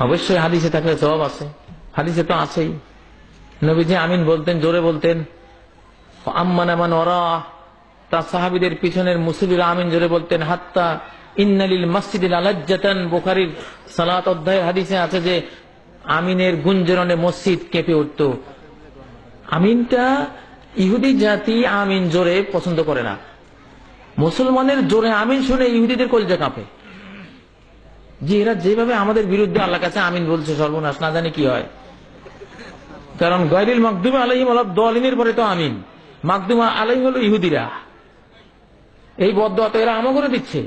অবশ্যই হাদিসে থাকলে সওয়াব আছে, হাদিসে তো আছেই। নবীজি আমিন বলতেন, জোরে বলতেন। আম্মান আমান ওরা, তার সাহাবীদের পিছনের মুসল্লিরা আমিন জোরে বলতেন। হাত্তা ইন্নালিল মসজিদিল আলাজ্জাতান, বুখারীর সালাত অধ্যায়ের হাদিসে আছে যে আমিনের গুঞ্জরণে মসজিদ কেঁপে উঠত। আমিনটা ইহুদি জাতি আমিন জোরে পছন্দ করে না। মুসলমানের জোরে আমিন শুনে ইহুদিদের কলিজা কাঁপে, যে এরা যেভাবে আমাদের বিরুদ্ধে আল্লাহর কাছে আমিন বলছে, সর্বনাশ, না জানি কি হয়। কারণ গায়রিল মাগদুবি আলাইহিম ওয়ালাদ-দালিনের পরে তো আমিন, মাগদুম আলাইহিম হলো ইহুদিরা। এই বদদোয়া তো এরা আমও করে দিচ্ছে।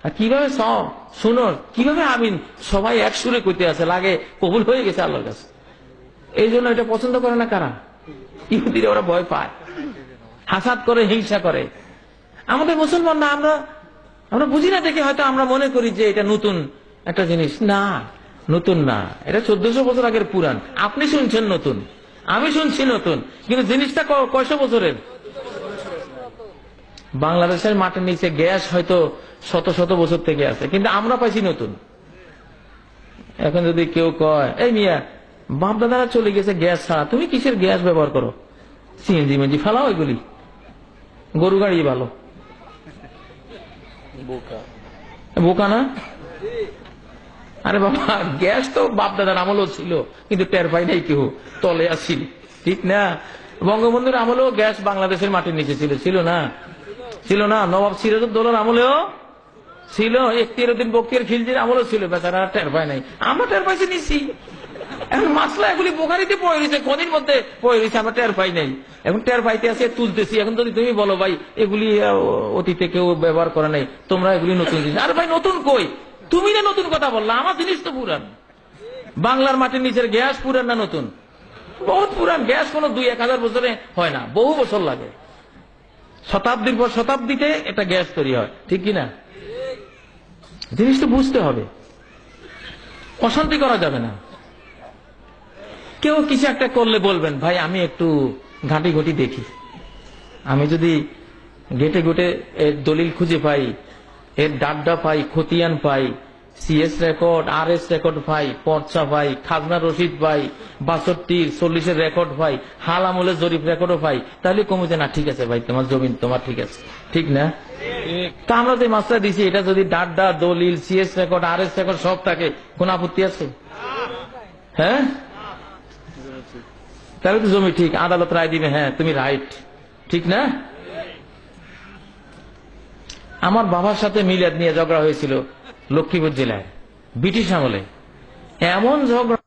আর কিভাবে সব শুনো, কিভাবে আমিন সবাই এক সুরে কইতে আছে, লাগে কবুল হয়ে গেছে আল্লাহর কাছে। এই জন্য এটা পছন্দ করে না কারা? ইহুদিরা। ওরা ভয় পায়, হাসাদ করে, হিংসা করে। আমাদের মুসলমান না, আমরা বুঝি না দেখে হয়তো আমরা মনে করি যে এটা নতুন একটা জিনিস। না, নতুন না, এটা 1400 বছর আগের পুরান। আপনি শুনছেন নতুন, আমি শুনছি নতুন, কিন্তু জিনিসটা কয়শো বছরের। বাংলাদেশের মাটির নিচে গ্যাস হয়তো শত শত বছর থেকে আছে, কিন্তু আমরা পাইছি নতুন। এখন যদি কেউ কয়, এই মিয়া, বাপ দাদারা চলে গেছে গ্যাস ছাড়া, তুমি কিসের গ্যাস ব্যবহার করো? সিএনজি মেনজি ফেলাও, এগুলি গরু গাড়ি ভালো। বোকা না? আরে বাবা, গ্যাস তো বাপ দাদার আমলও ছিল, কিন্তু টের পাই নাই কেউ, তলে আসিল, ঠিক না? বঙ্গবন্ধুর আমলেও গ্যাস বাংলাদেশের মাটির নিচে ছিল, ছিল না? ছিল না? নবাব সিরাজউদ্দৌলার আমলেও ছিল, ইখতিয়ারউদ্দিন বখতিয়ার খিলজির আমলেও ছিল, বেচারা টের পায় নাই, আমরা টের পাইছি নিচ্ছি। এখন মাসলা এগুলি বোখারিতে পড়ে রয়েছে, কদিন মধ্যে পড়ে রয়েছে, আমরা টের পাই নাই। এখন টের পাইতে আছে, তুলতেছি। এখন যদি তুমি বলো ভাই এগুলি অতীতে কেউ ব্যবহার করে নাই, তোমরা এগুলি নতুন জিনিস, আর ভাই নতুন কই? তুমি না নতুন কথা বললা, আমার জিনিস তো পুরান। বাংলার মাটির নিচের গ্যাস পুরান না নতুন? বহুত পুরান। গ্যাস কোন 2-1000 বছরে হয় না, বহু বছর লাগে। শতাব্দীর পর শতাব্দীতে এটা গ্যাস তৈরি হয়, ঠিক কিনা? জিনিসটা বুঝতে হবে, অশান্তি করা যাবে না। কেউ কিছু একটা করলে বলবেন, ভাই আমি একটু ঘাঁটি ঘটি দেখি। আমি যদি গেটে গেটে এর দলিল খুঁজে পাই, এর ডাড্ডা পাই, খতিয়ান পাই, সিএস রেকর্ড, আরএস রেকর্ড পাই, পর্চা পাই, খাজনা রসিদ পাই, 62, 40 রেকর্ড পাই, হাল আমলের জরিপ রেকর্ডও পাই, তাহলে কমে না, ঠিক আছে ভাই, তোমার জমিন তোমার, ঠিক আছে, ঠিক না? তা আমরা যে মাসলা দিছি, এটা যদি ডাড্ডা, দলিল, সিএস রেকর্ড, আরএস রেকর্ড সব থাকে, কোন আপত্তি আছে? হ্যাঁ, তাহলে তো জমি ঠিক, আদালত রায় দিবে, হ্যাঁ তুমি রাইট, ঠিক না? আমার বাবার সাথে মিলাদ নিয়ে ঝগড়া হয়েছিল লক্ষ্মীপুর জেলায়, ব্রিটিশ আমলে। এমন ঝগড়া